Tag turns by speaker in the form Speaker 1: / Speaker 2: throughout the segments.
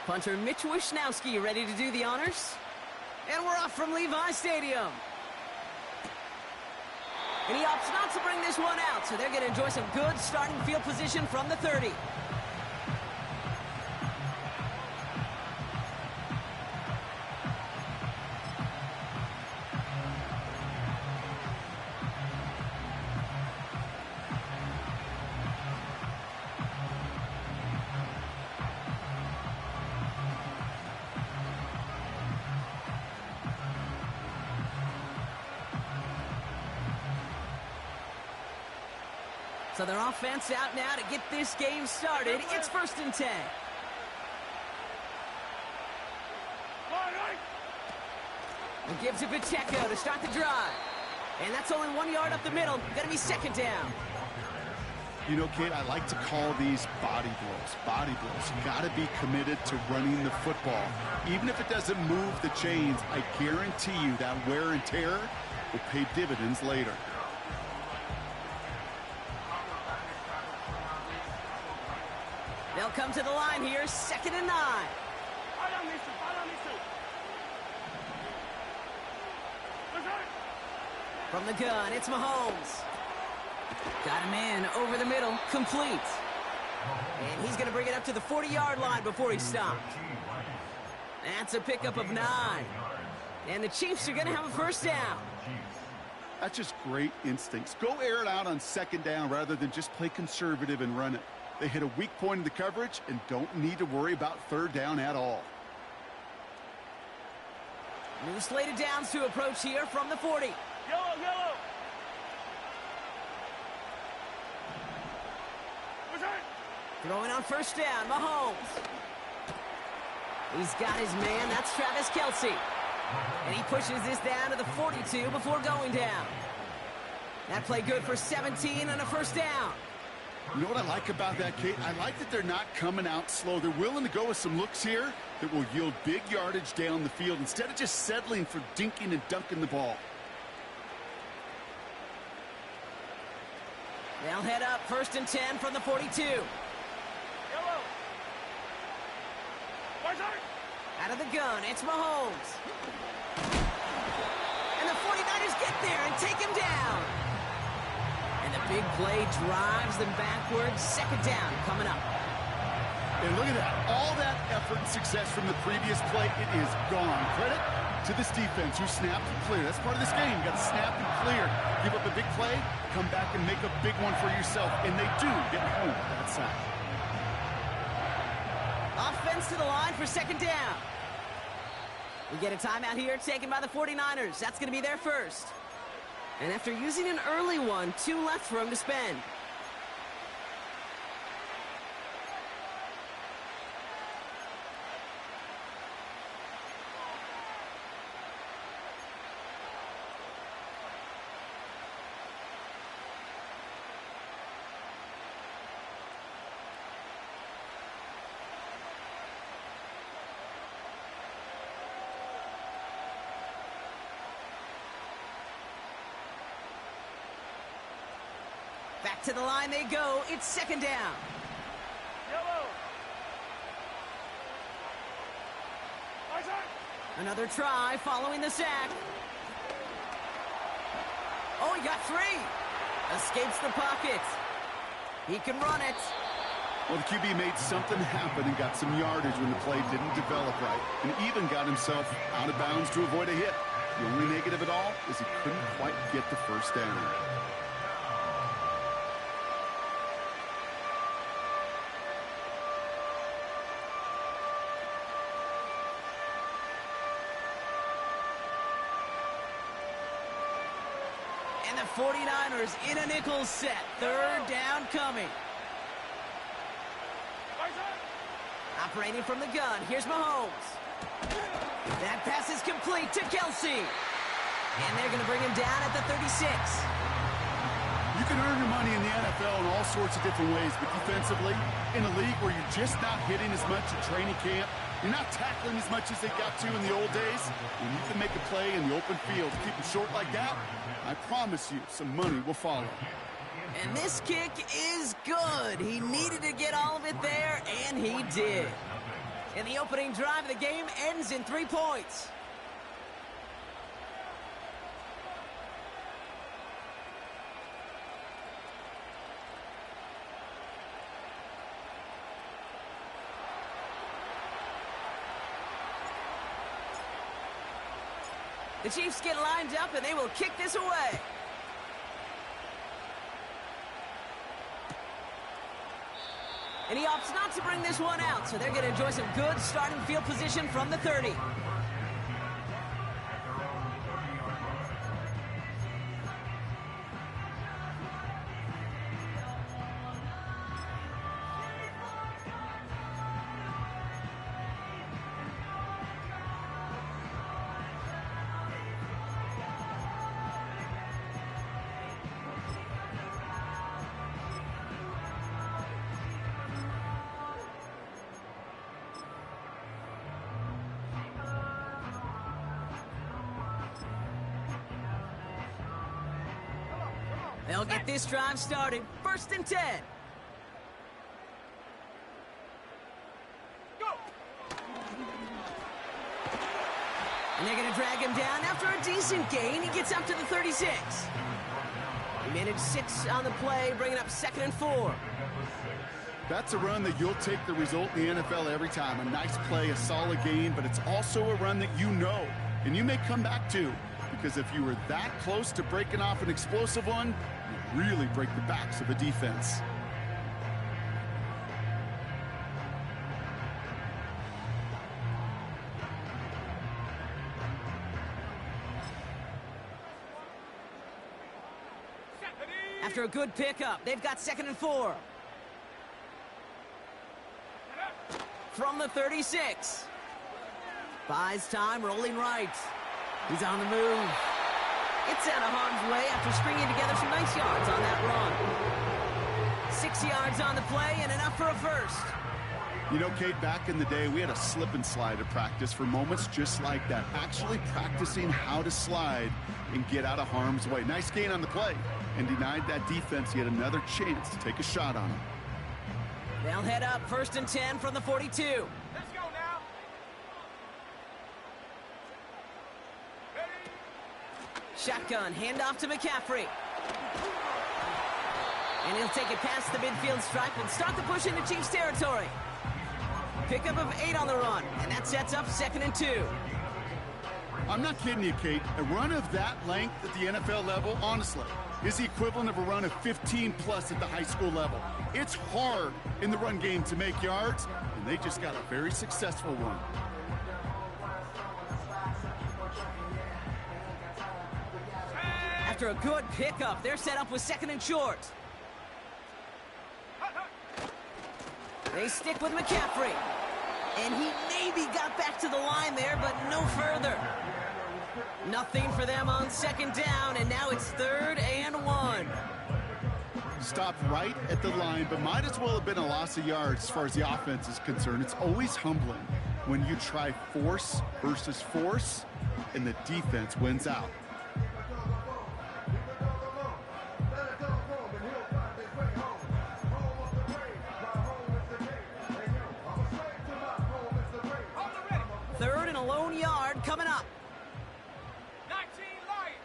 Speaker 1: Punter Mitch Wishnowski ready to do the honors. And we're off from Levi Stadium. And he opts not to bring this one out, so they're going to enjoy some good starting field position from the 30. So their offense out now to get this game started. It's 1st and 10. And gives it Pacheco to start the drive. And that's only 1 yard up the middle. Gonna be 2nd down.
Speaker 2: You know, Kate, I like to call these body blows. Body blows. You got to be committed to running the football. Even if it doesn't move the chains, I guarantee you that wear and tear will pay dividends later.
Speaker 1: They'll come to the line here, 2nd and 9. From the gun, it's Mahomes. Got him in, over the middle, complete. And he's going to bring it up to the 40-yard line before he stopped. That's a pickup of 9. And the Chiefs are going to have a 1st down.
Speaker 2: That's just great instincts. Go air it out on 2nd down rather than just play conservative and run it. They hit a weak point in the coverage and don't need to worry about 3rd down at all.
Speaker 1: New slated downs to approach here from the 40.
Speaker 3: Yellow, yellow.
Speaker 1: Throwing on 1st down, Mahomes. He's got his man, that's Travis Kelce. And he pushes this down to the 42 before going down. That play good for 17 and a 1st down.
Speaker 2: You know what I like about that, Kate? I like that they're not coming out slow. They're willing to go with some looks here that will yield big yardage down the field instead of just settling for dinking and dunking the ball.
Speaker 1: They'll head up 1st and 10 from the 42.
Speaker 3: Yellow.
Speaker 1: Out of the gun, it's Mahomes. And the 49ers get there and take him down. And the big play drives them backwards. 2nd down coming up.
Speaker 2: And look at that. All that effort and success from the previous play, it is gone. Credit to this defense who snapped and cleared. That's part of this game. You got to snap and clear. Give up a big play, come back and make a big one for yourself. And they do get home with that sack.
Speaker 1: Offense to the line for 2nd down. We get a timeout here taken by the 49ers. That's going to be their 1st. And after using an early one, 2 left for him to spend. Back to the line they go. It's 2nd down.
Speaker 3: Yellow.
Speaker 1: Another try following the sack. Oh, he got 3. Escapes the pocket. He can run it.
Speaker 2: Well, the QB made something happen and got some yardage when the play didn't develop right. And even got himself out of bounds to avoid a hit. The only negative at all is he couldn't quite get the 1st down.
Speaker 1: And the 49ers in a nickel set. 3rd down coming. Operating from the gun. Here's Mahomes. That pass is complete to Kelce. And they're going to bring him down at the 36.
Speaker 2: You can earn your money in the NFL in all sorts of different ways, but defensively, in a league where you're just not hitting as much at training camp, you're not tackling as much as they got to in the old days, when you can make a play in the open field, keep it short like that, I promise you some money will follow.
Speaker 1: And this kick is good. He needed to get all of it there, and he did. And the opening drive of the game ends in 3 points. The Chiefs get lined up, and they will kick this away. And he opts not to bring this one out, so they're going to enjoy some good starting field position from the 30. They'll get this drive started. 1st and 10.
Speaker 3: Go!
Speaker 1: And they're going to drag him down after a decent gain. He gets up to the 36. He managed 6 on the play, bringing up 2nd and 4.
Speaker 2: That's a run that you'll take the result in the NFL every time. A nice play, a solid gain, but it's also a run that you know, and you may come back to, because if you were that close to breaking off an explosive one, you really break the backs of a defense.
Speaker 1: After a good pickup, they've got 2nd and 4. From the 36. Buys time, rolling right. He's on the move. It's out of harm's way after stringing together some nice yards on that run. 6 yards on the play and enough for a first.
Speaker 2: You know, Kate, back in the day, we had a slip and slide at practice for moments just like that. Actually practicing how to slide and get out of harm's way. Nice gain on the play, and denied that defense yet another chance to take a shot on him.
Speaker 1: They'll head up 1st and 10 from the 42.
Speaker 3: Let's go now!
Speaker 1: Shotgun, handoff to McCaffrey. And he'll take it past the midfield stripe and start the push into Chiefs territory. Pickup of 8 on the run, and that sets up 2nd and 2.
Speaker 2: I'm not kidding you, Kate. A run of that length at the NFL level, honestly, is the equivalent of a run of 15-plus at the high school level. It's hard in the run game to make yards, and they just got a very successful one.
Speaker 1: After a good pickup, they're set up with 2nd and short. They stick with McCaffrey. And he maybe got back to the line there, but no further. Nothing for them on 2nd down, and now it's 3rd and 1.
Speaker 2: Stopped right at the line, but might as well have been a loss of yards as far as the offense is concerned. It's always humbling when you try force versus force, and the defense wins out.
Speaker 1: Coming up.
Speaker 3: 19 Lions.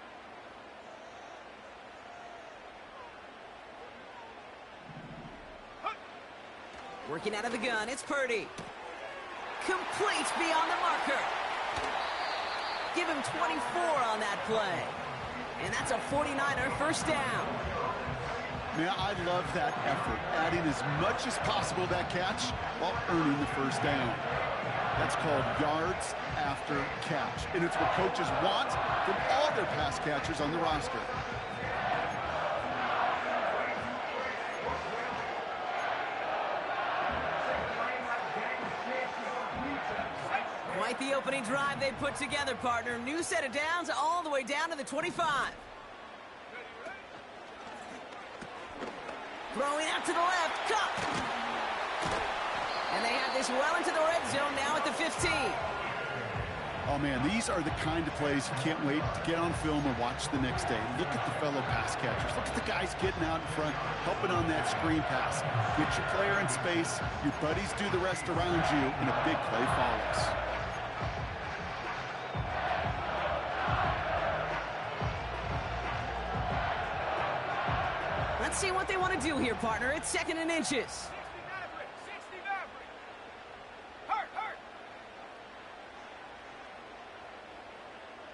Speaker 1: Working out of the gun, it's Purdy. Complete beyond the marker. Give him 24 on that play. And that's a 49er first down.
Speaker 2: Man, I love that effort, adding as much as possible to that catch while earning the first down. That's called yards after catch, and it's what coaches want from all their pass catchers on the roster.
Speaker 1: Quite the opening drive they put together, partner. New set of downs all the way down to the 25. Throwing out to the left, Cup. And they have this well into the red zone now at the 15.
Speaker 2: Oh, man, these are the kind of plays you can't wait to get on film and watch the next day. Look at the fellow pass catchers. Look at the guys getting out in front, helping on that screen pass. Get your player in space. Your buddies do the rest around you, and a big play follows.
Speaker 1: Let's see what they want to do here, partner. It's 2nd and inches.
Speaker 3: 60 Maverick, 60 Maverick. Hurt.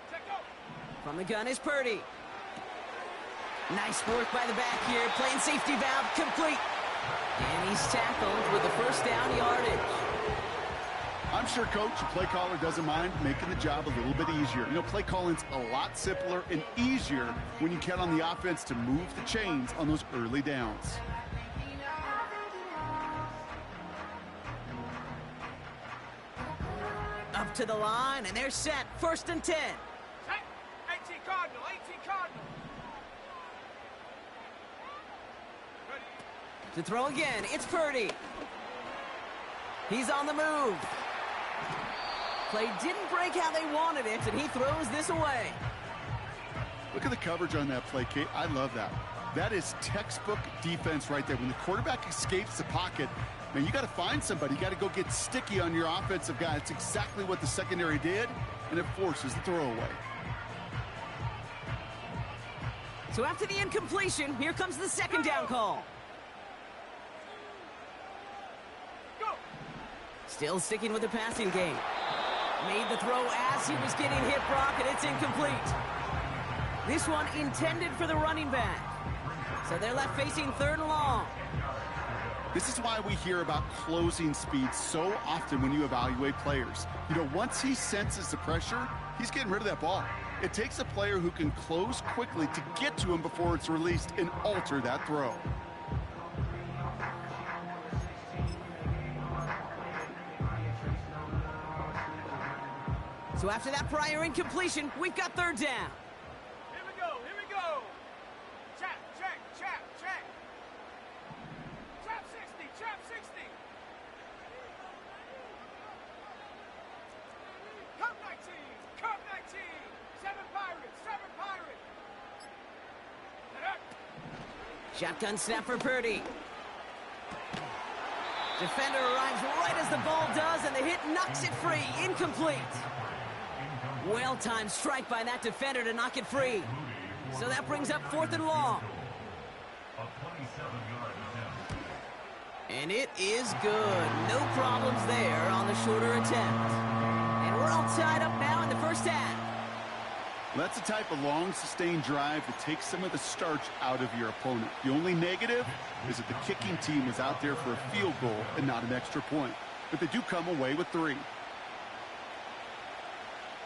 Speaker 3: Check go.
Speaker 1: From the gun is Purdy. Nice work by the back here. Playing safety valve complete. And he's tackled with the first down yardage.
Speaker 2: I'm sure coach, the play caller, doesn't mind making the job a little bit easier. You know, play calling's a lot simpler and easier when you count on the offense to move the chains on those early downs.
Speaker 1: Up to the line, and they're set. 1st and 10.
Speaker 3: Set. 18 Cardinal, 18 Cardinal. Ready.
Speaker 1: To throw again, it's Purdy. He's on the move. Play didn't break how they wanted it, and he throws this away.
Speaker 2: Look at the coverage on that play, Kate. I love that. That is textbook defense right there. When the quarterback escapes the pocket, man, you got to find somebody. You got to go get sticky on your offensive guy. It's exactly what the secondary did, and it forces the throwaway.
Speaker 1: So after the incompletion, here comes the 2nd down call.
Speaker 3: Go.
Speaker 1: Still sticking with the passing game. Made the throw as he was getting hit, Brock, and it's incomplete. This one intended for the running back. So they're left facing 3rd and long.
Speaker 2: This is why we hear about closing speed so often when you evaluate players. You know, once he senses the pressure, he's getting rid of that ball. It takes a player who can close quickly to get to him before it's released and alter that throw.
Speaker 1: So after that prior incompletion, we've got 3rd down.
Speaker 3: Here we go. Chap. Chap 60. Cup 19. 7 Pirates.
Speaker 1: Shotgun snap for Purdy. Defender arrives right as the ball does, and the hit knocks it free. Incomplete. Well-timed strike by that defender to knock it free. So that brings up 4th and long. And it is good. No problems there on the shorter attempt. And we're all tied up now in the 1st half.
Speaker 2: Well, that's the type of long, sustained drive that takes some of the starch out of your opponent. The only negative is that the kicking team is out there for a field goal and not an extra point. But they do come away with 3.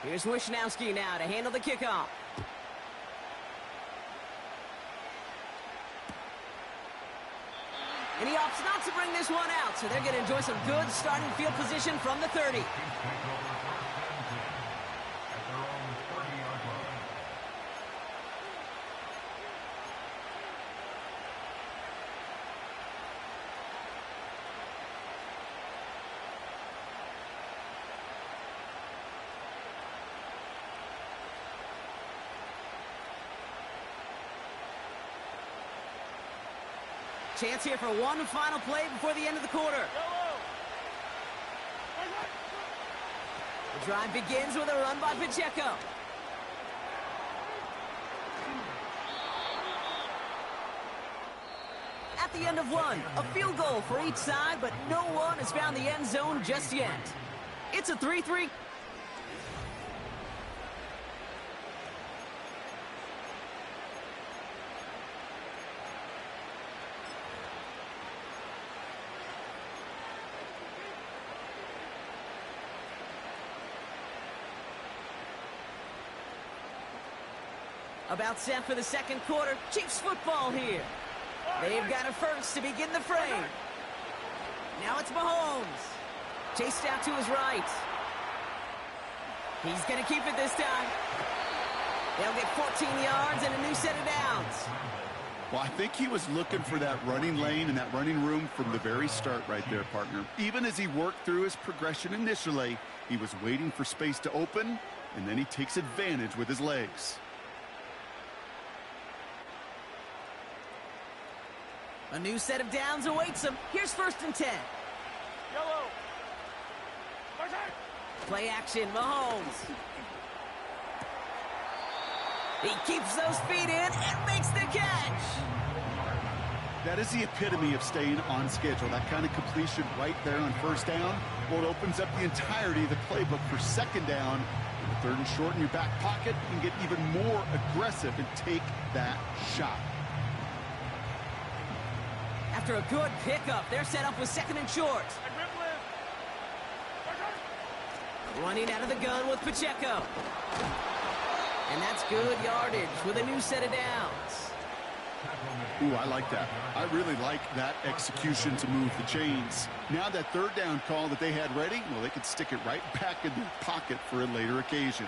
Speaker 1: Here's Wishnowski now to handle the kickoff. And he opts not to bring this one out, so they're going to enjoy some good starting field position from the 30. Chance here for one final play before the end of the quarter. The drive begins with a run by Pacheco. At the end of one, a field goal for each side, but no one has found the end zone just yet. It's a 3-3. About set for the 2nd quarter. Chiefs football here. They've got a first to begin the frame. Now it's Mahomes. Chased out to his right. He's going to keep it this time. They'll get 14 yards and a new set of downs.
Speaker 2: Well, I think he was looking for that running lane and that running room from the very start right there, partner. Even as he worked through his progression initially, he was waiting for space to open, and then he takes advantage with his legs.
Speaker 1: A new set of downs awaits him. Here's 1st and 10.
Speaker 3: Yellow.
Speaker 1: Play action, Mahomes. He keeps those feet in and makes the catch.
Speaker 2: That is the epitome of staying on schedule. That kind of completion right there on 1st down. Well, it opens up the entirety of the playbook for 2nd down. And 3rd and short in your back pocket, you can get even more aggressive and take that shot.
Speaker 1: After a good pickup, they're set up with 2nd and short. Running out of the gun with Pacheco. And that's good yardage with a new set of downs.
Speaker 2: Ooh, I like that. I really like that execution to move the chains. Now that 3rd down call that they had ready, well, they could stick it right back in their pocket for a later occasion.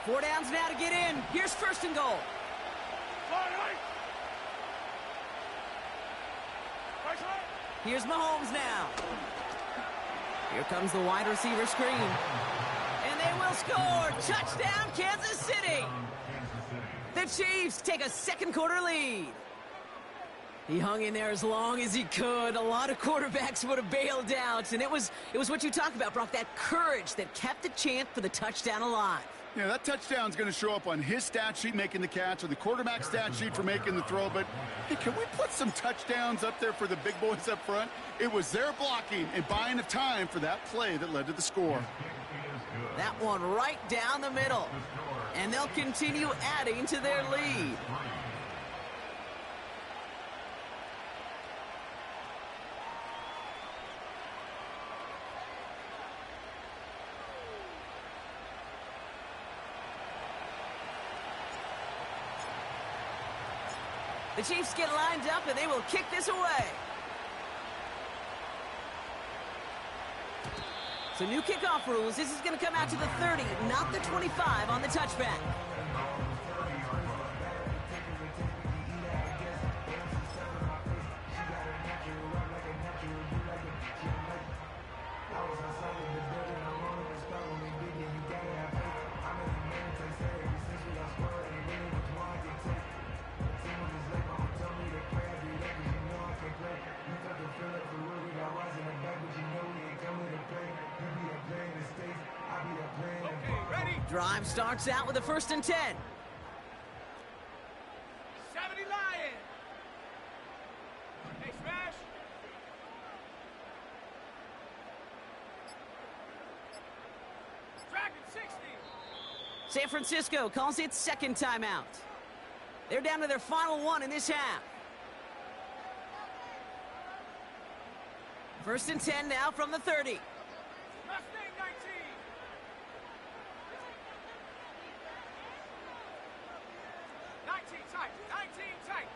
Speaker 1: Four downs now to get in. Here's 1st and goal. Here's Mahomes now. Here comes the wide receiver screen. And they will score. Touchdown, Kansas City. The Chiefs take a 2nd quarter lead. He hung in there as long as he could. A lot of quarterbacks would have bailed out. And it was what you talked about, Brock, that courage that kept the chant for the touchdown alive.
Speaker 2: Yeah, that touchdown's going to show up on his stat sheet making the catch or the quarterback stat sheet for making the throw. But, hey, can we put some touchdowns up there for the big boys up front? It was their blocking and buying of time for that play that led to the score.
Speaker 1: That one right down the middle. And they'll continue adding to their lead. The Chiefs get lined up, and they will kick this away. So new kickoff rules. This is going to come out to the 30, not the 25 on the touchback. Drive starts out with a 1st and 10.
Speaker 3: 70 Lion. Hey, smash. Dragon 60.
Speaker 1: San Francisco calls it 2nd timeout. They're down to their final one in this half. 1st and 10 now from the 30.
Speaker 3: Mustang 19. 19 tight. 19 tight.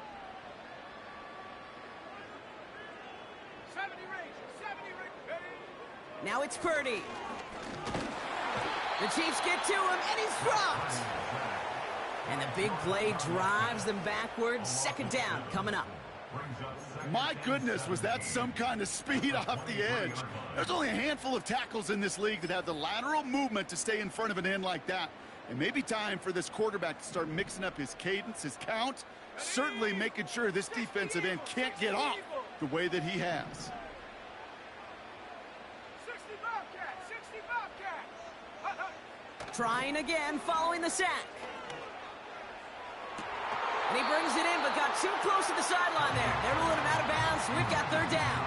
Speaker 3: 70 range. 70 range. Hey.
Speaker 1: Now it's Purdy. The Chiefs get to him, and he's dropped. And the big play drives them backwards. 2nd down coming up.
Speaker 2: My goodness, was that some kind of speed off the edge. There's only a handful of tackles in this league that have the lateral movement to stay in front of an end like that. It may be time for this quarterback to start mixing up his cadence, his count, certainly making sure this defensive end can't get off the way that he has.
Speaker 3: 60 Bobcat. 60 Bobcat.
Speaker 1: Trying again following the sack. And he brings it in, but got too close to the sideline there. They're ruling him out of bounds. We've got 3rd down.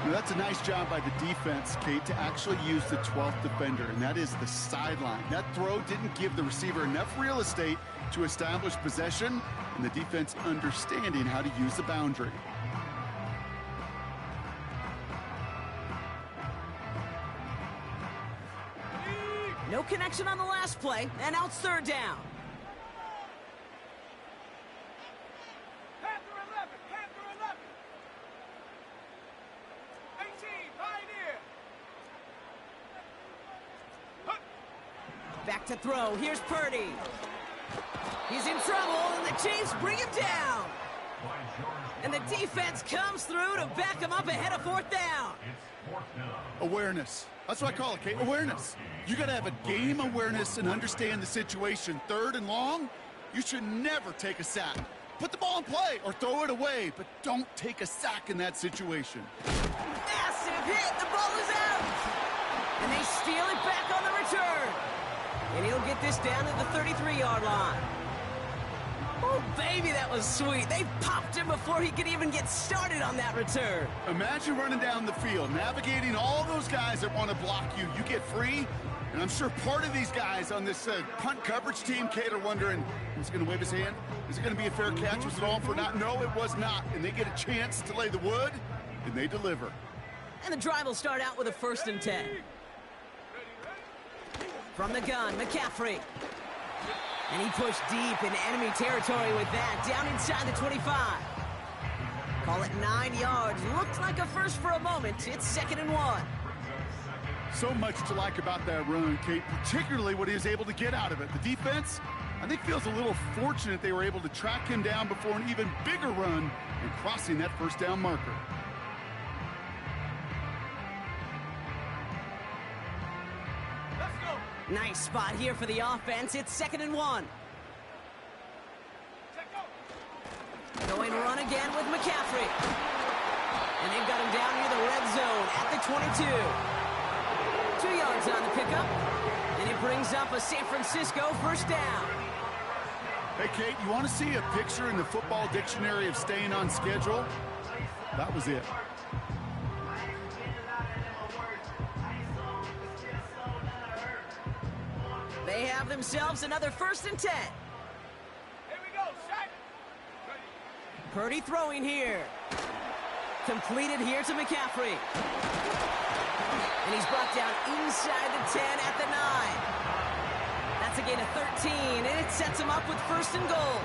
Speaker 2: Now, that's a nice job by the defense, Kate, to actually use the 12th defender, and that is the sideline. That throw didn't give the receiver enough real estate to establish possession, and the defense understanding how to use the boundary.
Speaker 1: No connection on the last play, and now it's 3rd down.
Speaker 3: Panther 11. Panther 11. 18. Pioneer.
Speaker 1: Back to throw. Here's Purdy. He's in trouble, and the Chiefs bring him down. And the defense comes through to back him up ahead of 4th down.
Speaker 2: Awareness. That's what I call it, Kate. Awareness. You got to have a game awareness and understand the situation. 3rd and long, you should never take a sack. Put the ball in play or throw it away, but don't take a sack in that situation.
Speaker 1: Massive hit. The ball is out. And they steal it back on the return. And he'll get this down to the 33-yard line. Oh, baby, that was sweet. They popped him before he could even get started on that return.
Speaker 2: Imagine running down the field, navigating all those guys that want to block you. You get free, and I'm sure part of these guys on this punt coverage team, Kate, are wondering, is he going to wave his hand? Is it going to be a fair catch? Was it all for naught? No, it was not. And they get a chance to lay the wood, and they deliver.
Speaker 1: And the drive will start out with a 1st and 10. From the gun, McCaffrey. And he pushed deep in enemy territory with that, down inside the 25. Call it 9 yards. Looked like a first for a moment. It's 2nd and 1.
Speaker 2: So much to like about that run, Kate, particularly what he was able to get out of it. The defense, I think, feels a little fortunate they were able to track him down before an even bigger run and crossing that 1st down marker.
Speaker 1: Nice spot here for the offense. It's 2nd and 1. Going run again with McCaffrey. And they've got him down near the red zone at the 22. 2 yards on the pickup. And it brings up a San Francisco 1st down.
Speaker 2: Hey, Kate, you want to see a picture in the football dictionary of staying on schedule? That was it.
Speaker 1: They have themselves another 1st and 10.
Speaker 3: Here we go, set.
Speaker 1: Purdy throwing here. Completed here to McCaffrey. And he's brought down inside the 10 at the 9. That's a gain of 13, and it sets him up with 1st and goal.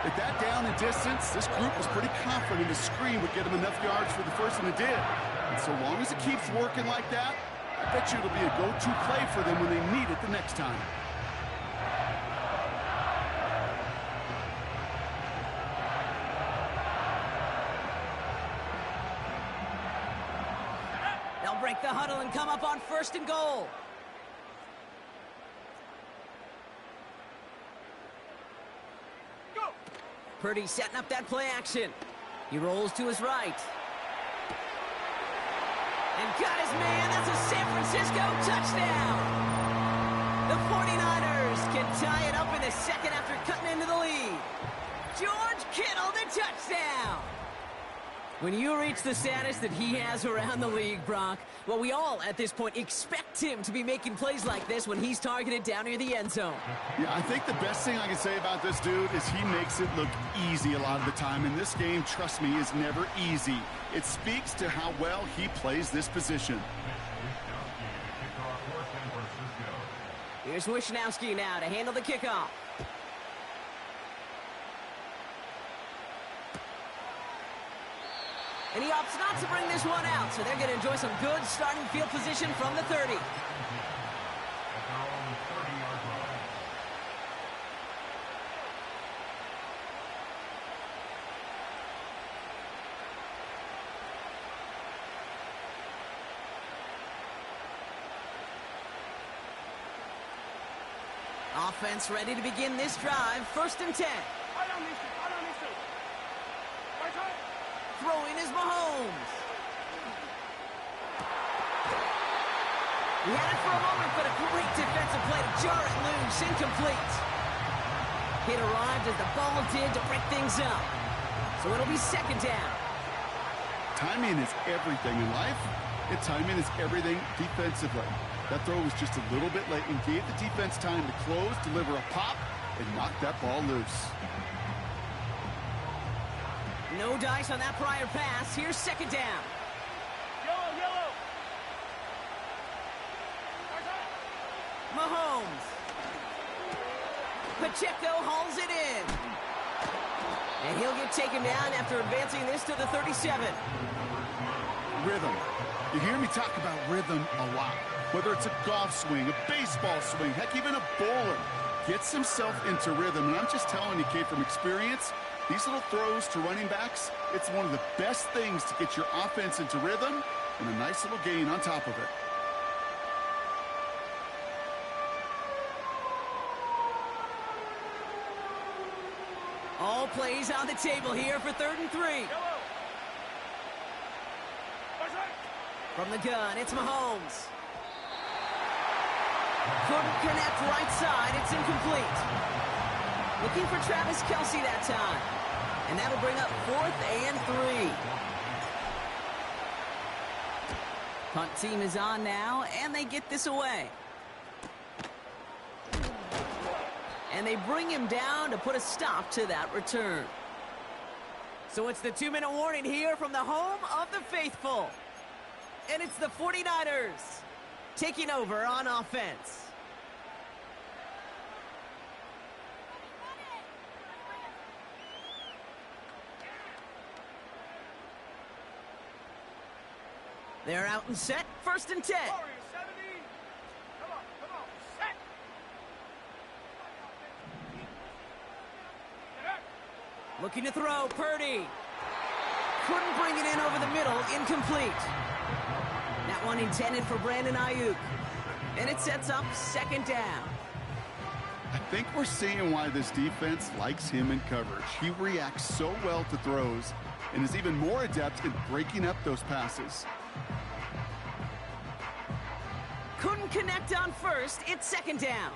Speaker 2: At that down and distance, this group was pretty confident the screen would get them enough yards for the 1st, and it did. And so long as it keeps working like that, I bet you it'll be a go-to play for them when they need it the next time.
Speaker 1: They'll break the huddle and come up on 1st and goal.
Speaker 3: Go.
Speaker 1: Purdy setting up that play action. He rolls to his right. And got his man. That's a San Francisco touchdown. The 49ers can tie it up in the 2nd after cutting into the lead. George Kittle, the touchdown. When you reach the status that he has around the league, Brock, well, we all at this point expect him to be making plays like this when he's targeted down near the end zone.
Speaker 2: Yeah, I think the best thing I can say about this dude is he makes it look easy a lot of the time. And this game, trust me, is never easy. It speaks to how well he plays this position.
Speaker 1: Here's Wishnowski now to handle the kickoff. And he opts not to bring this one out, so they're going to enjoy some good starting field position from the 30. Offense ready to begin this drive. 1st and 10. Throwing is Mahomes. He had it for a moment, but a great defensive play to jar it loose. Incomplete. Hit arrived as the ball did to break things up. So it'll be 2nd down.
Speaker 2: Timing is everything in life, and timing is everything defensively. That throw was just a little bit late and gave the defense time to close, deliver a pop, and knock that ball loose.
Speaker 1: No dice on that prior pass. Here's 2nd down.
Speaker 3: Yellow.
Speaker 1: Mahomes. Pacheco hauls it in. And he'll get taken down after advancing this to the 37.
Speaker 2: rhythm. You hear me talk about rhythm a lot. Whether it's a golf swing, a baseball swing, heck, even a bowler gets himself into rhythm. And I'm just telling you, Kate, from experience, these little throws to running backs, it's one of the best things to get your offense into rhythm and a nice little gain on top of it.
Speaker 1: All plays on the table here for 3rd and 3.
Speaker 3: Yellow.
Speaker 1: From the gun, it's Mahomes. Couldn't connect right side. It's incomplete. Looking for Travis Kelce that time. And that'll bring up 4th and 3. Punt team is on now, and they get this away. And they bring him down to put a stop to that return. So it's the 2-minute warning here from the home of the faithful. And it's the 49ers taking over on offense. They're out and set. 1st and 10.
Speaker 3: Warriors 70. Come on, set.
Speaker 1: Looking to throw, Purdy. Couldn't bring it in over the middle, incomplete. That one intended for Brandon Ayuk. And it sets up 2nd down.
Speaker 2: I think we're seeing why this defense likes him in coverage. He reacts so well to throws and is even more adept in breaking up those passes.
Speaker 1: Couldn't connect on 1st. It's 2nd down.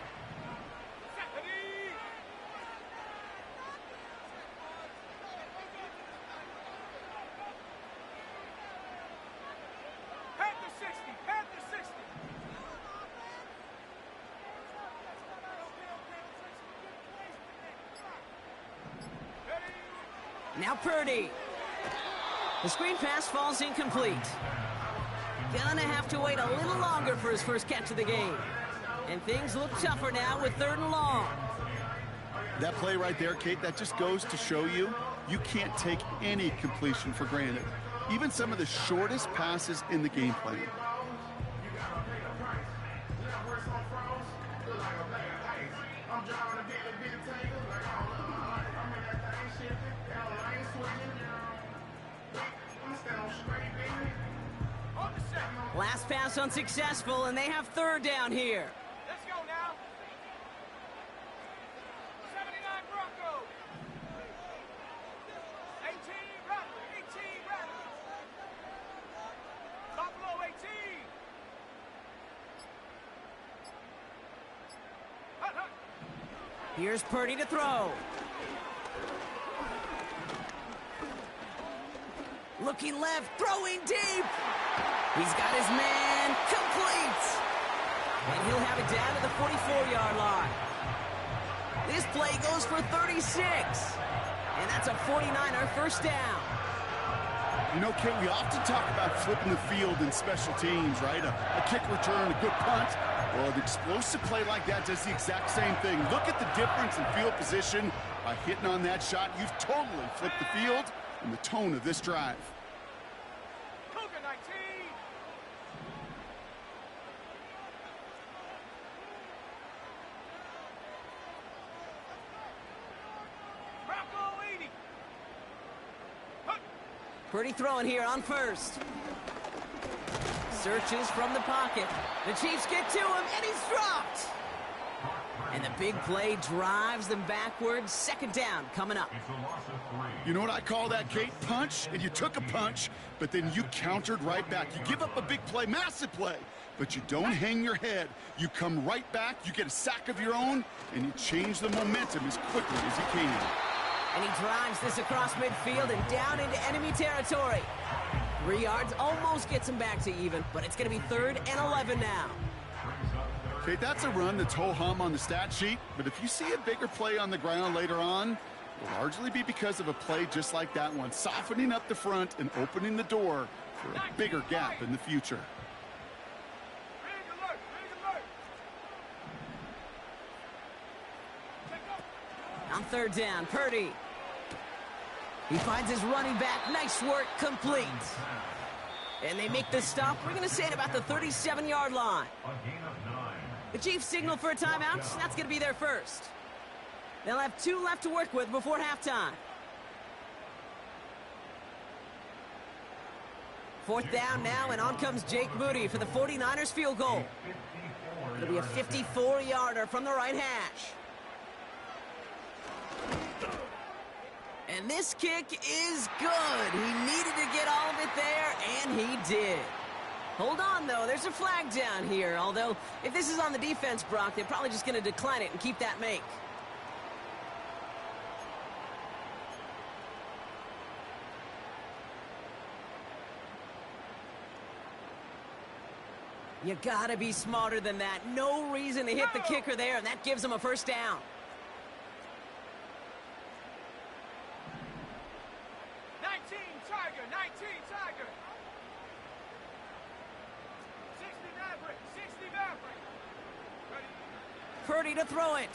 Speaker 1: Now Purdy. The screen pass falls incomplete. Gonna have to wait a little longer for his first catch of the game. And things look tougher now with 3rd and long.
Speaker 2: That play right there, Kate, that just goes to show you, you can't take any completion for granted. Even some of the shortest passes in the game plan.
Speaker 1: Last pass unsuccessful, and they have 3rd down here.
Speaker 3: Let's go now. 79 Broncos. 18 Raptors. 18 Raptors. Buffalo 18. Hut, hut.
Speaker 1: Here's Purdy to throw. Looking left, throwing deep. He's got his man complete. And he'll have it down to the 44-yard line. This play goes for 36. And that's a 49er 1st down.
Speaker 2: You know, Kate, we often talk about flipping the field in special teams, right? A kick return, a good punt. Well, an explosive play like that does the exact same thing. Look at the difference in field position. By hitting on that shot, you've totally flipped the field and the tone of this drive.
Speaker 3: Cougar 19. Bronco 80. Hut.
Speaker 1: Purdy throwing here on 1st. Searches from the pocket. The Chiefs get to him, and he's dropped. And the big play drives them backwards. 2nd down coming up.
Speaker 2: You know what I call that, Kate? Punch, and you took a punch, but then you countered right back. You give up a big play, massive play, but you don't hang your head. You come right back, you get a sack of your own, and you change the momentum as quickly as you can.
Speaker 1: And he drives this across midfield and down into enemy territory. 3 yards almost gets him back to even, but it's going to be 3rd and 11 now.
Speaker 2: Okay, that's a run that's ho-hum on the stat sheet, but if you see a bigger play on the ground later on, it'll largely be because of a play just like that one, softening up the front and opening the door for a bigger gap in the future.
Speaker 3: Big alert, big alert. Take up.
Speaker 1: On 3rd down, Purdy. He finds his running back. Nice work, complete. And they make the stop. We're going to say at about the 37-yard line. The Chiefs signal for a timeout. That's going to be their first. They'll have 2 left to work with before halftime. 4th down now, and on comes Jake Moody for the 49ers field goal. It'll be a 54-yarder from the right hash. And this kick is good. He needed to get all of it there, and he did. Hold on, though. There's a flag down here. Although, if this is on the defense, Brock, they're probably just going to decline it and keep that make. You gotta be smarter than that. No reason to hit the kicker there, and that gives them a first down.
Speaker 3: Tiger, 19 Tiger. 60 Maverick, 60 Maverick. Ready?
Speaker 1: Purdy to throw it.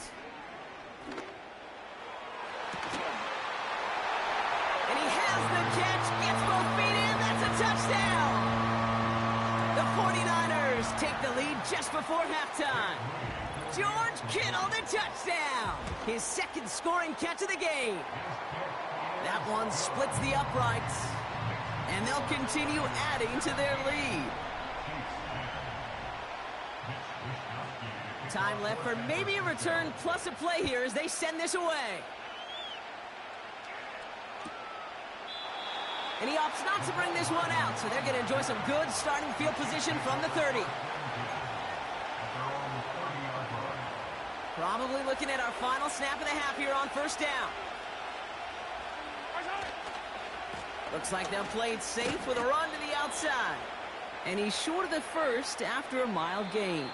Speaker 1: And he has the catch, gets both feet in, that's a touchdown. The 49ers take the lead just before halftime. George Kittle, the touchdown. His second scoring catch of the game. That one splits the uprights, and they'll continue adding to their lead. Time left for maybe a return plus a play here as they send this away. And he opts not to bring this one out, so they're going to enjoy some good starting field position from the 30. Probably looking at our final snap of the half here on first down. Looks like they'll play it safe with a run to the outside. And he's short of the first after a mild gain.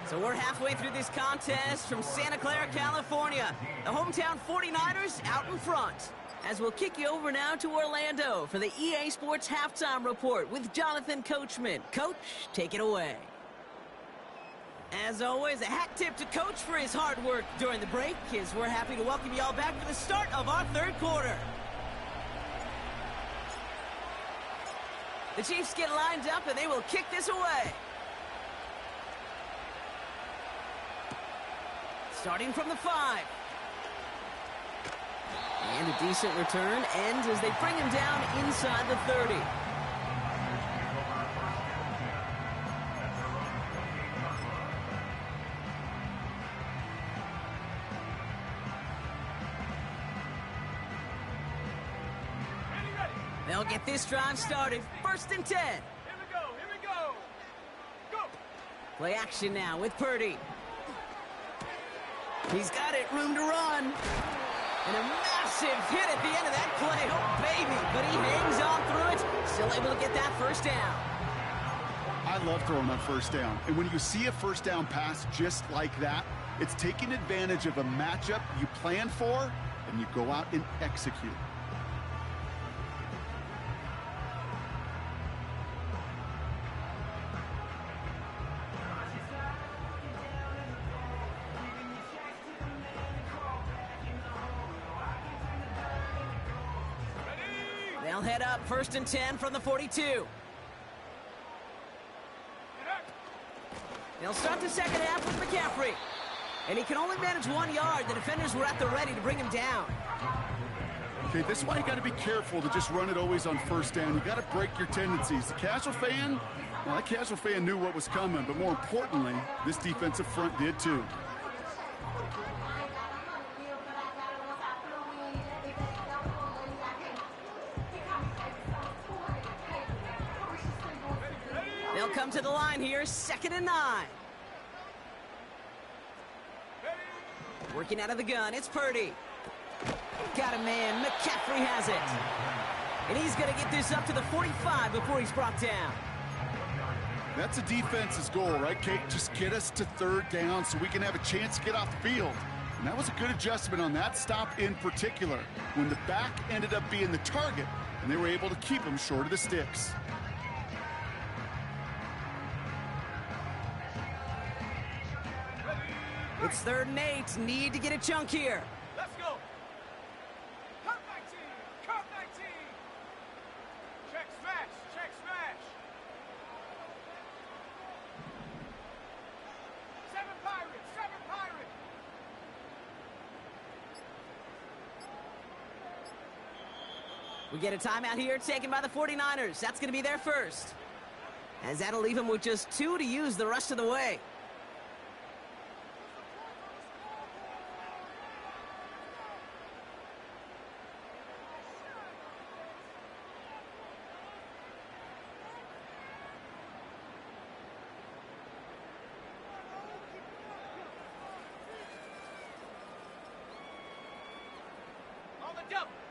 Speaker 1: So we're halfway through this contest from Santa Clara, California. The hometown 49ers out in front. As we'll kick you over now to Orlando for the EA Sports Halftime Report with Jonathan Coachman. Coach, take it away. As always, a hat tip to Coach for his hard work during the break, as we're happy to welcome you all back for the start of our third quarter. The Chiefs get lined up, and they will kick this away. Starting from the 5. And a decent return ends as they bring him down inside the 30. They'll get this drive started. 1st and 10.
Speaker 3: Here we go, here we go. Go.
Speaker 1: Play action now with Purdy. He's got it, room to run. And a massive hit at the end of that play. Oh, baby. But he hangs on through it. Still able to get that first down.
Speaker 2: I love throwing that first down. And when you see a first down pass just like that, it's taking advantage of a matchup you plan for, and you go out and execute.
Speaker 1: They'll head up 1st and 10 from the 42. They'll start the second half with McCaffrey. And he can only manage 1 yard. The defenders were at the ready to bring him down.
Speaker 2: Okay, this is why you got to be careful to just run it always on first down. You got to break your tendencies. The casual fan, well, that casual fan knew what was coming, but more importantly, this defensive front did too.
Speaker 1: They'll come to the line here, 2nd and 9. Working out of the gun, it's Purdy. Got a man, McCaffrey has it. And he's going to get this up to the 45 before he's brought down.
Speaker 2: That's a defense's goal, right, Kate? Just get us to 3rd down so we can have a chance to get off the field. And that was a good adjustment on that stop in particular, when the back ended up being the target, and they were able to keep him short of the sticks.
Speaker 1: It's 3rd and 8. Need to get a chunk here.
Speaker 3: Let's go. Cut 19. Cut 19. Check smash. Check smash.
Speaker 1: We get a timeout here taken by the 49ers. That's going to be their first. As that'll leave them with just 2 to use the rest of the way.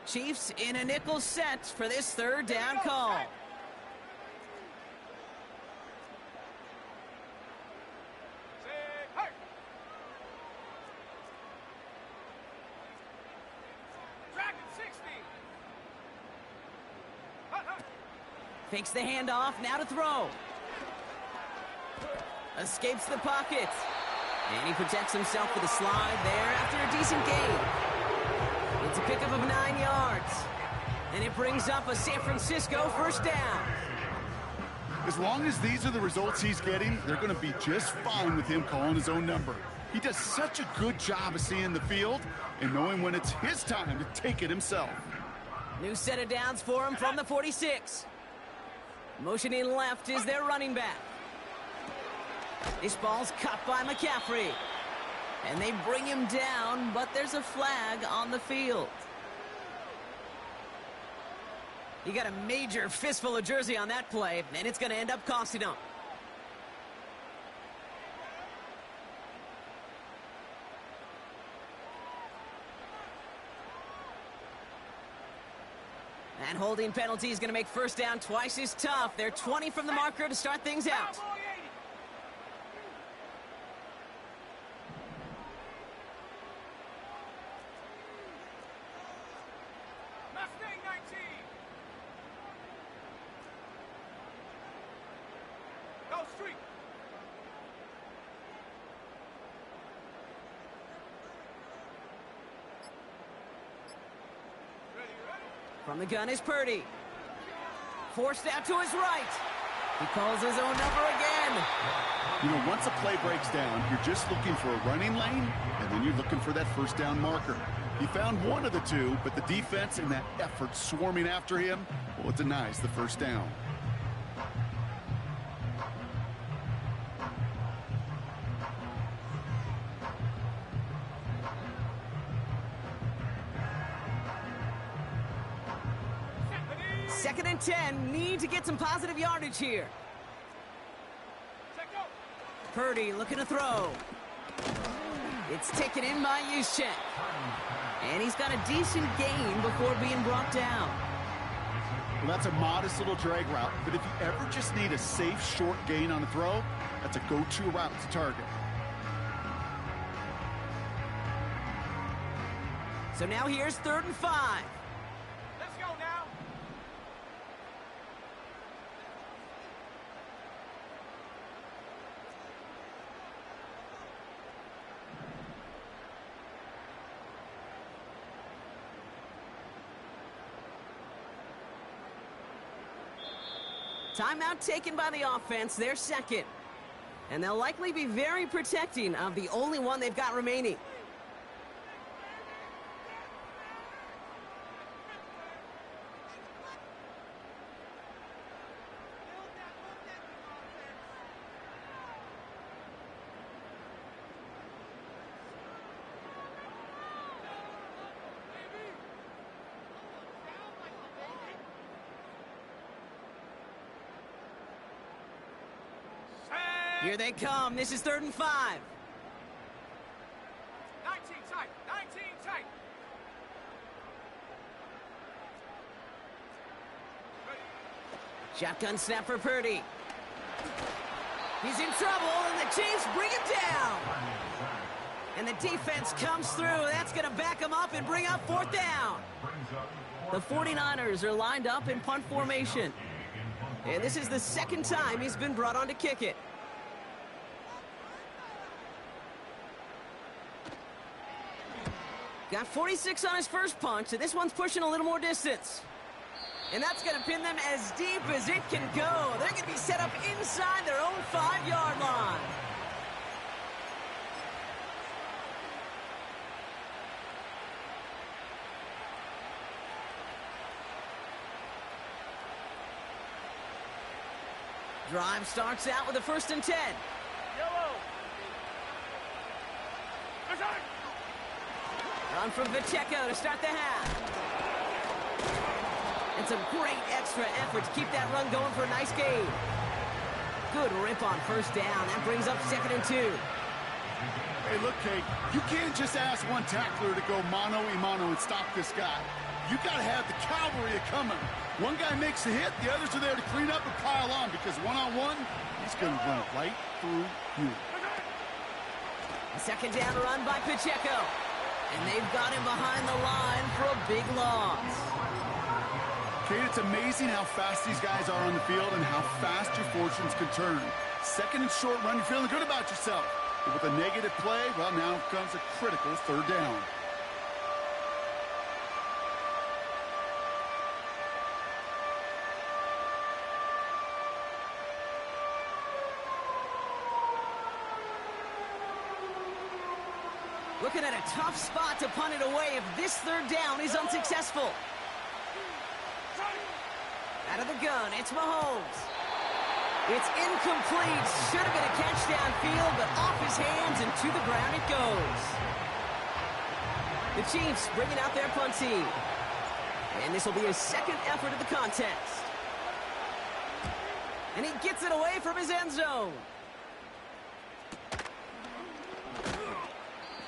Speaker 1: Chiefs in a nickel set for this third down call. Fakes the handoff, now to throw. Escapes the pocket. And he protects himself with a slide there after a decent gain. It's a pickup of 9 yards. And it brings up a San Francisco first down.
Speaker 2: As long as these are the results he's getting, they're going to be just fine with him calling his own number. He does such a good job of seeing the field and knowing when it's his time to take it himself.
Speaker 1: New set of downs for him from the 46. Motioning left is their running back. This ball's caught by McCaffrey. And they bring him down, but there's a flag on the field. He got a major fistful of jersey on that play, and it's going to end up costing him. And holding penalty is going to make first down twice as tough. They're 20 from the marker to start things out. From the gun is Purdy. Forced out to his right. He calls his own number again.
Speaker 2: You know, once a play breaks down, you're just looking for a running lane, and then you're looking for that first down marker. He found one of the two, but the defense and that effort swarming after him, well, it denies the first down.
Speaker 1: Second and 10, need to get some positive yardage here. Purdy looking to throw. It's taken in by Juszczyk. And he's got a decent gain before being brought down.
Speaker 2: Well, that's a modest little drag route, but if you ever just need a safe, short gain on a throw, that's a go-to route to target.
Speaker 1: So now here's 3rd and 5.
Speaker 3: Let's go now.
Speaker 1: Timeout taken by the offense, their second. And they'll likely be very protecting of the only one they've got remaining. Here they come. This is 3rd and 5.
Speaker 3: 19 tight. 19 tight.
Speaker 1: Shotgun snap for Purdy. He's in trouble, and the Chiefs bring him down. And the defense comes through. That's going to back him up and bring up 4th down. The 49ers are lined up in punt formation. And this is the second time he's been brought on to kick it. Got 46 on his first punt, so this one's pushing a little more distance. And that's going to pin them as deep as it can go. They're going to be set up inside their own 5-yard line. Drive starts out with a 1st and 10.
Speaker 3: Yellow.
Speaker 1: Run from Pacheco to start the half. It's a great extra effort to keep that run going for a nice gain. Good rip on 1st down. That brings up 2nd and 2.
Speaker 2: Hey, look, Kate, you can't just ask one tackler to go mano-a-mano and stop this guy. You got to have the cavalry coming. One guy makes a hit, the others are there to clean up and pile on, because one-on-one, he's going to run right through you.
Speaker 1: A 2nd down run by Pacheco. And they've got him behind the line for a big loss.
Speaker 2: Kate, it's amazing how fast these guys are on the field and how fast your fortunes can turn. 2nd and short run, you're feeling good about yourself. But with a negative play, well, now comes a critical 3rd down.
Speaker 1: Looking at a tough spot to punt it away if this 3rd down is unsuccessful. Out of the gun, it's Mahomes. It's incomplete. Should have been a catch downfield, but off his hands and to the ground it goes. The Chiefs bringing out their punt team. And this will be his 2nd effort of the contest. And he gets it away from his end zone.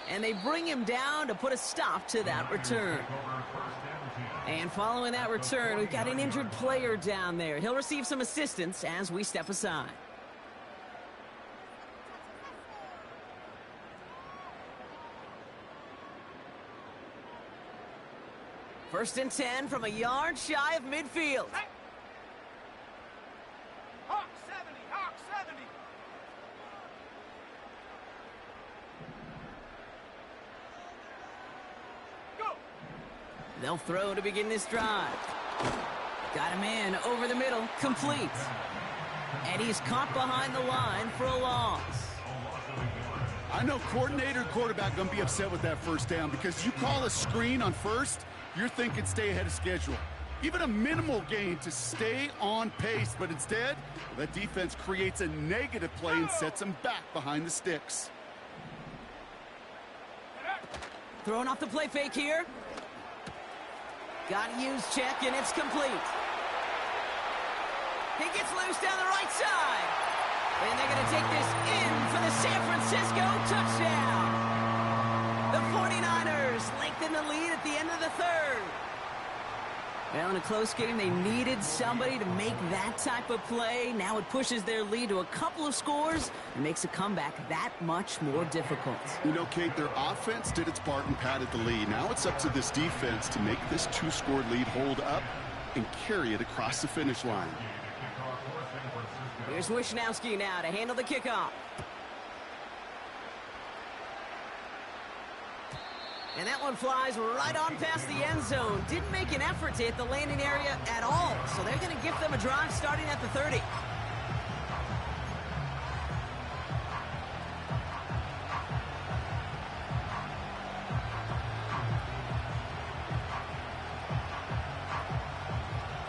Speaker 1: And they bring him down to put a stop to that return. And following that return, we've got an injured player down there. He'll receive some assistance as we step aside. First and 10 from a yard shy of midfield.
Speaker 3: Hey. Hawk 70, Hawk 70. Go.
Speaker 1: They'll throw to begin this drive. Got him in over the middle, complete. And he's caught behind the line for a loss.
Speaker 2: I know coordinator and quarterback going to be upset with that 1st down, because you call a screen on 1st, you're thinking stay ahead of schedule. Even a minimal gain to stay on pace, but instead, that defense creates a negative play and sets them back behind the sticks.
Speaker 1: Throwing off the play fake here. Got to use check, and it's complete. He gets loose down the right side. And they're going to take this in for the San Francisco touchdown. The 49ers lengthen the lead at the end of the 3rd. Well, in a close game, they needed somebody to make that type of play. Now it pushes their lead to a couple of scores and makes a comeback that much more difficult.
Speaker 2: You know, Kate, their offense did its part and padded the lead. Now it's up to this defense to make this 2-score lead hold up and carry it across the finish line.
Speaker 1: Here's Wishnowski now to handle the kickoff. And that one flies right on past the end zone. Didn't make an effort to hit the landing area at all. So they're going to give them a drive starting at the 30.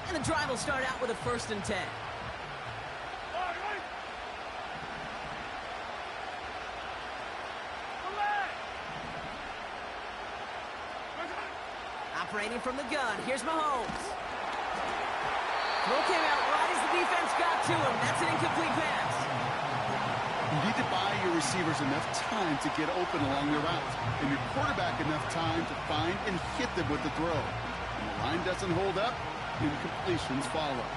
Speaker 1: And the drive will start out with a 1st and 10. Operating from the gun, here's Mahomes. Throw came out right as the defense got to him. That's an incomplete pass.
Speaker 2: You need to buy your receivers enough time to get open along their route, and your quarterback enough time to find and hit them with the throw. When the line doesn't hold up, incompletions follow.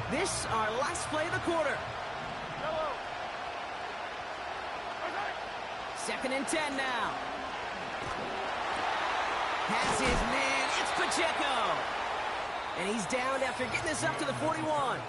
Speaker 1: This our last play of the quarter. 2nd and 10 now. Has his man. It's Pacheco. And he's downed after getting this up to the 41.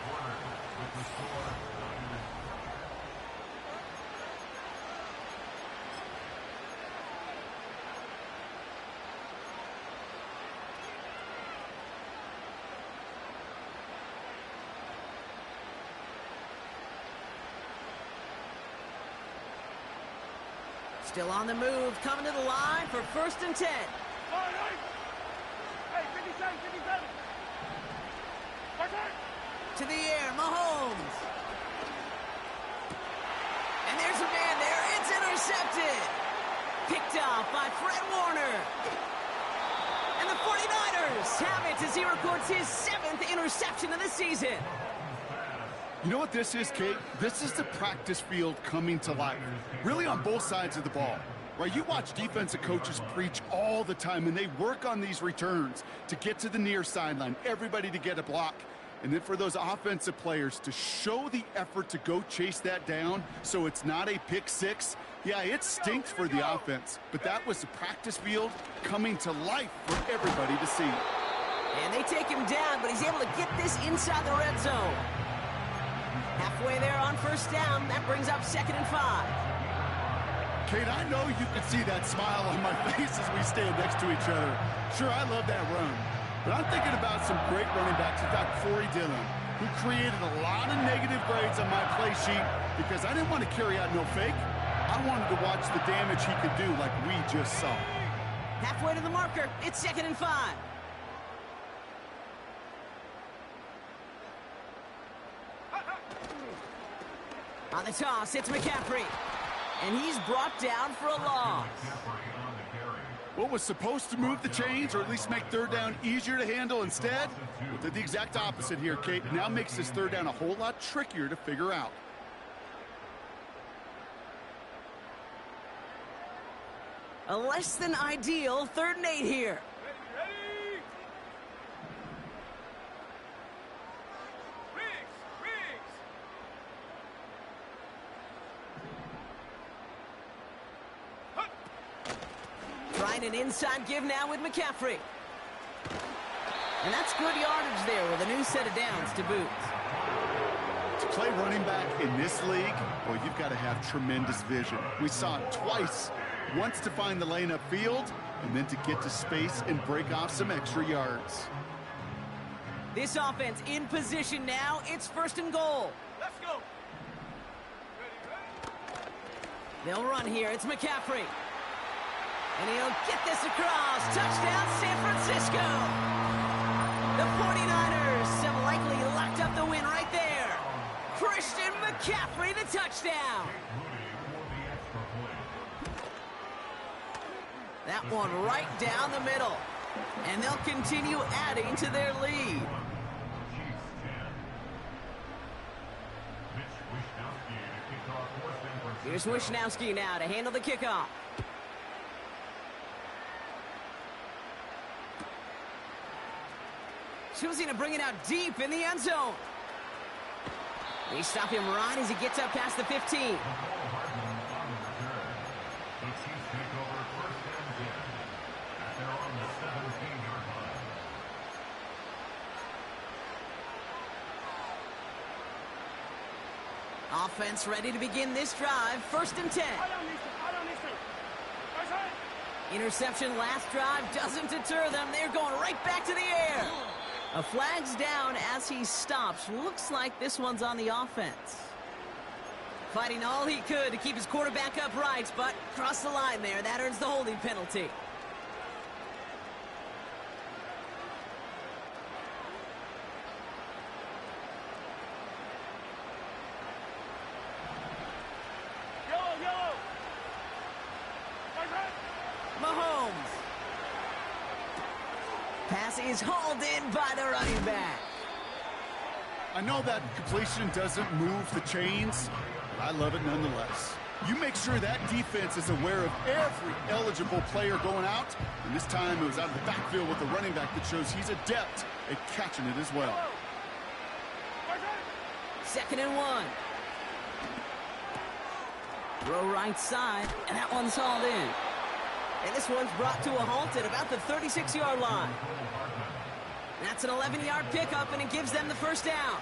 Speaker 1: Still on the move, coming to the line for 1st and 10.
Speaker 3: Hey, 57, 57.
Speaker 1: To the air, Mahomes. And there's a man there. It's intercepted. Picked off by Fred Warner. And the 49ers have it as he records his 7th interception of the season.
Speaker 2: You know what this is, Kate? This is the practice field coming to life, really on both sides of the ball. Right, you watch defensive coaches preach all the time, and they work on these returns to get to the near sideline, everybody to get a block. And then for those offensive players to show the effort to go chase that down so it's not a pick six, yeah, it stinks for the offense. But that was the practice field coming to life for everybody to see.
Speaker 1: And they take him down, but he's able to get this inside the red zone. Halfway there on 1st down. That brings up 2nd and 5.
Speaker 2: Kate, I know you can see that smile on my face as we stand next to each other. Sure, I love that run. But I'm thinking about some great running backs. In fact, Corey Dillon, who created a lot of negative grades on my play sheet because I didn't want to carry out no fake. I wanted to watch the damage he could do like we just saw.
Speaker 1: Halfway to the marker. It's 2nd and 5. On the toss, it's McCaffrey. And he's brought down for a loss.
Speaker 2: What was supposed to move the chains, or at least make 3rd down easier to handle instead, well, did the exact opposite here, Kate. Now makes this 3rd down a whole lot trickier to figure out.
Speaker 1: A less than ideal 3rd and 8 here.
Speaker 3: Ready? Riggs!
Speaker 1: Trying an inside give now with McCaffrey. And that's good yardage there with a new set of downs to boot.
Speaker 2: To play running back in this league, well, you've got to have tremendous vision. We saw it twice. Once to find the lane upfield, and then to get to space and break off some extra yards.
Speaker 1: This offense in position now. It's 1st and goal.
Speaker 3: Let's go.
Speaker 1: They'll run here. It's McCaffrey. And he'll get this across. Touchdown, San Francisco. The 49ers have likely locked up the win right there. Christian McCaffrey, the touchdown. That one right down the middle. And they'll continue adding to their lead. Here's Wishnowski now to handle the kickoff. Choosing to bring it out deep in the end zone. They stop him right as he gets up past the 15. Offense ready to begin this drive. 1st and 10. Interception last drive doesn't deter them. They're going right back to the air. A flag's down as he stops. Looks like this one's on the offense. Fighting all he could to keep his quarterback upright, but crossed the line there. That earns the holding penalty.
Speaker 3: Yellow.
Speaker 1: Mahomes. Pass is hauled in by the running back.
Speaker 2: I know that completion doesn't move the chains, but I love it nonetheless. You make sure that defense is aware of every eligible player going out, and this time it was out of the backfield with the running back that shows he's adept at catching it as well.
Speaker 1: 2nd and 1. Throw right side, and that one's hauled in. And this one's brought to a halt at about the 36-yard line. That's an 11-yard pickup, and it gives them the 1st down.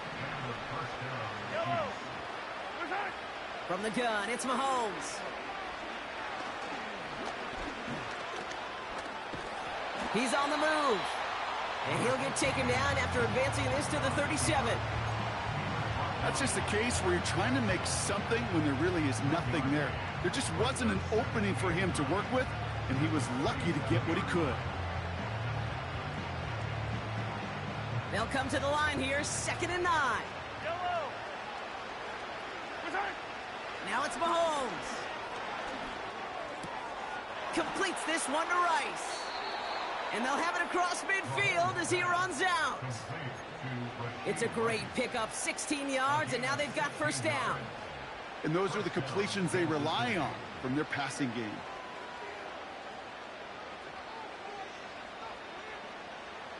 Speaker 1: From the gun, it's Mahomes. He's on the move. And he'll get taken down after advancing this to the 37.
Speaker 2: That's just a case where you're trying to make something when there really is nothing there. There just wasn't an opening for him to work with, and he was lucky to get what he could.
Speaker 1: They'll come to the line here, 2nd and 9.
Speaker 3: Yellow. Return.
Speaker 1: Now it's Mahomes. Completes this one to Rice. And they'll have it across midfield as he runs out. It's a great pickup, 16 yards, and now they've got first down.
Speaker 2: And those are the completions they rely on from their passing game.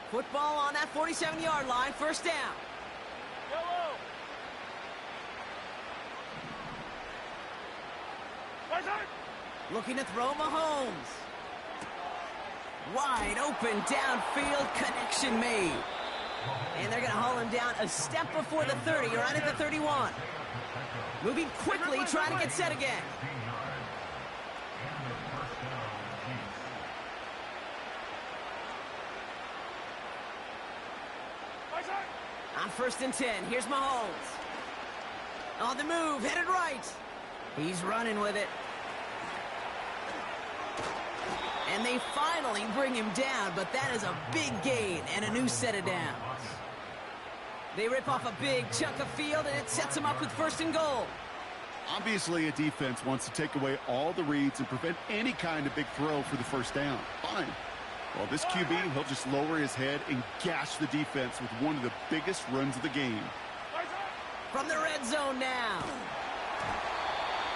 Speaker 1: Football on that 47-yard line, first down.
Speaker 3: Yellow. Return.
Speaker 1: Looking to throw Mahomes. Wide open downfield, connection made. And they're going to haul him down a step before the 30, right at the 31. Moving quickly, trying to get set again. On 1st and 10, here's Mahomes. On the move, headed right. He's running with it. And they finally bring him down, but that is a big gain and a new set of downs. They rip off a big chunk of field, and it sets them up with 1st and goal.
Speaker 2: Obviously, a defense wants to take away all the reads and prevent any kind of big throw for the first down. Fine. Well, this QB, he'll just lower his head and gash the defense with one of the biggest runs of the game.
Speaker 1: From the red zone now.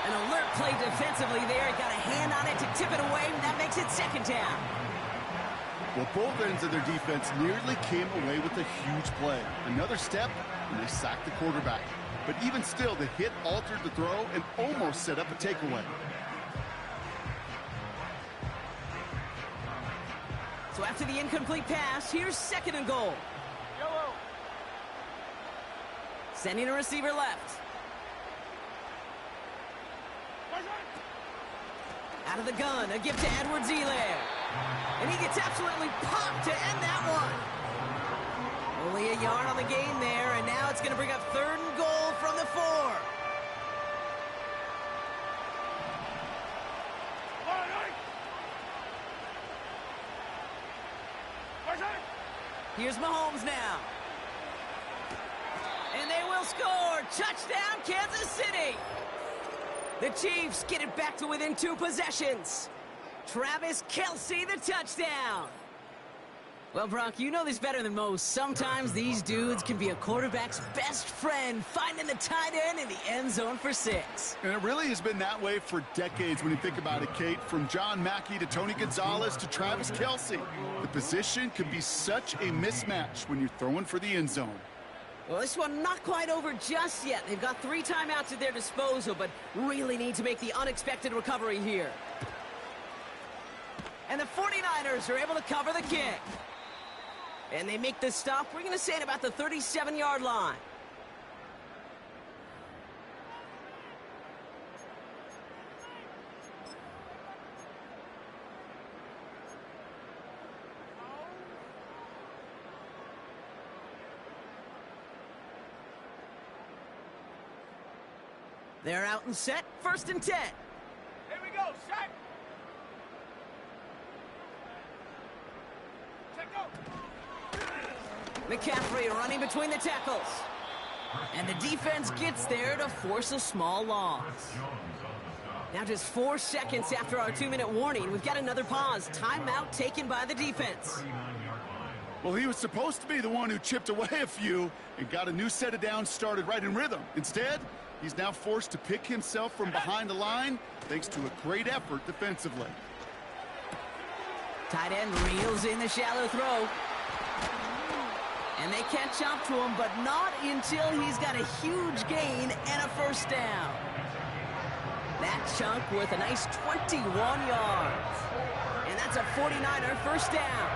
Speaker 1: An alert play defensively there. Got a hand on it to tip it away, and that makes it 2nd down.
Speaker 2: Well, both ends of their defense nearly came away with a huge play. Another step, and they sacked the quarterback. But even still, the hit altered the throw and almost set up a takeaway.
Speaker 1: So after the incomplete pass, here's 2nd and goal.
Speaker 3: Yellow.
Speaker 1: Sending a receiver left. Out of the gun, a gift to Edwards-Helaire. And he gets absolutely popped to end that one. Only a yard on the gain there, and now it's going to bring up 3rd and goal from the 4. Here's Mahomes now. And they will score. Touchdown, Kansas City. The Chiefs get it back to within 2 possessions. Travis Kelce, the touchdown. Well, Brock, you know this better than most. Sometimes these dudes can be a quarterback's best friend, finding the tight end in the end zone for 6.
Speaker 2: And it really has been that way for decades when you think about it, Kate. From John Mackey to Tony Gonzalez to Travis Kelce. The position can be such a mismatch when you're throwing for the end zone.
Speaker 1: Well, this one not quite over just yet. They've got 3 timeouts at their disposal, but really need to make the unexpected recovery here. And the 49ers are able to cover the kick. And they make the stop, we're going to say, at about the 37-yard line. They're out and set, 1st and 10.
Speaker 3: Here we go, set. Check go.
Speaker 1: McCaffrey running between the tackles. And the defense gets there to force a small loss. Now just 4 seconds after our 2-minute warning, we've got another pause. Timeout taken by the defense.
Speaker 2: Well, he was supposed to be the one who chipped away a few and got a new set of downs started right in rhythm. Instead, he's now forced to pick himself from behind the line thanks to a great effort defensively.
Speaker 1: Tight end reels in the shallow throw. And they catch up to him, but not until he's got a huge gain and a first down. That chunk with a nice 21 yards. And that's a 49er first down.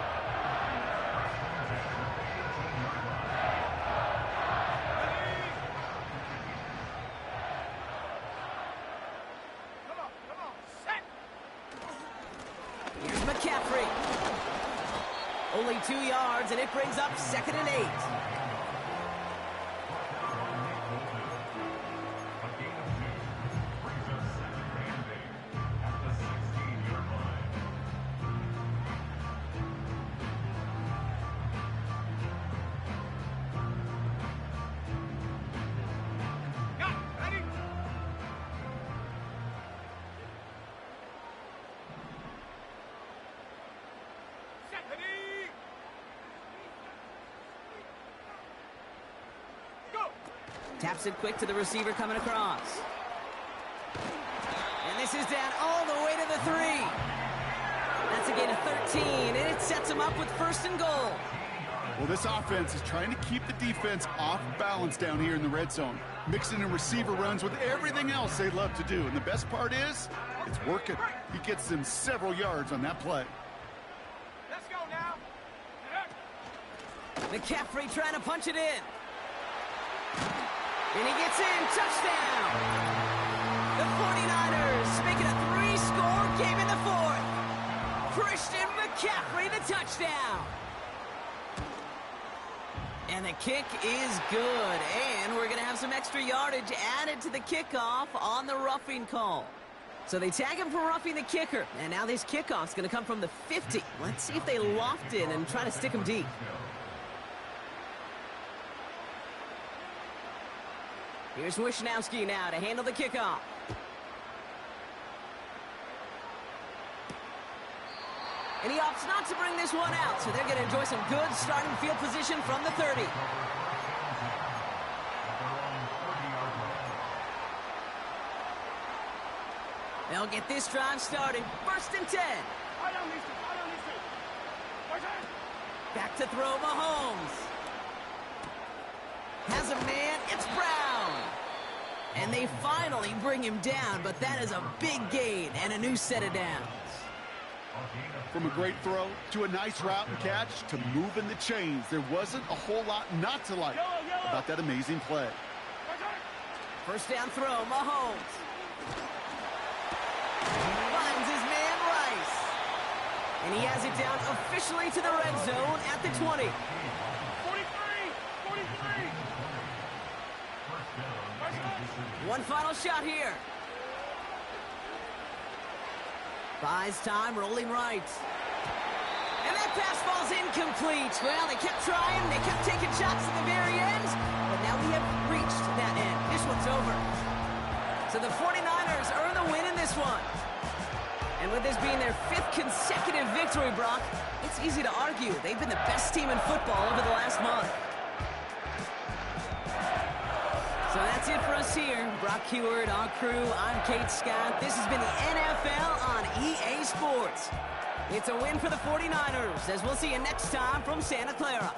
Speaker 1: Here's McCaffrey. Only 2 yards, and it brings up 2nd and 8. Taps it quick to the receiver coming across. And this is down all the way to the 3. That's a gain of 13, and it sets him up with 1st and goal.
Speaker 2: Well, this offense is trying to keep the defense off balance down here in the red zone, mixing in receiver runs with everything else they love to do. And the best part is, it's working. He gets them several yards on that play.
Speaker 3: Let's go now.
Speaker 1: McCaffrey trying to punch it in. And he gets in. Touchdown! The 49ers make it a 3-score game in the 4th. Christian McCaffrey, the touchdown. And the kick is good. And we're going to have some extra yardage added to the kickoff on the roughing call. So they tag him for roughing the kicker. And now this kickoff's going to come from the 50. Let's see if they loft it and try to stick him deep. Here's Wishnowski now to handle the kickoff. And he opts not to bring this one out, so they're going to enjoy some good starting field position from the 30. They'll get this drive started. 1st and 10. Back to throw Mahomes. Has a man. It's Brown. And they finally bring him down, but that is a big gain and a new set of downs.
Speaker 2: From a great throw to a nice route and catch to moving the chains, there wasn't a whole lot not to like about that amazing play.
Speaker 1: 1st down throw, Mahomes. Finds his man Rice. And he has it down officially to the red zone at the 20.
Speaker 3: 43.
Speaker 1: One final shot here. Buys time, rolling right. And that pass falls incomplete. Well, they kept trying, they kept taking shots at the very end, but now we have reached that end. This one's over. So the 49ers earn the win in this one. And with this being their 5th consecutive victory, Brock, it's easy to argue they've been the best team in football over the last month. So that's it for us here. Brock Heward, our crew, I'm Kate Scott. This has been the NFL on EA Sports. It's a win for the 49ers, as we'll see you next time from Santa Clara.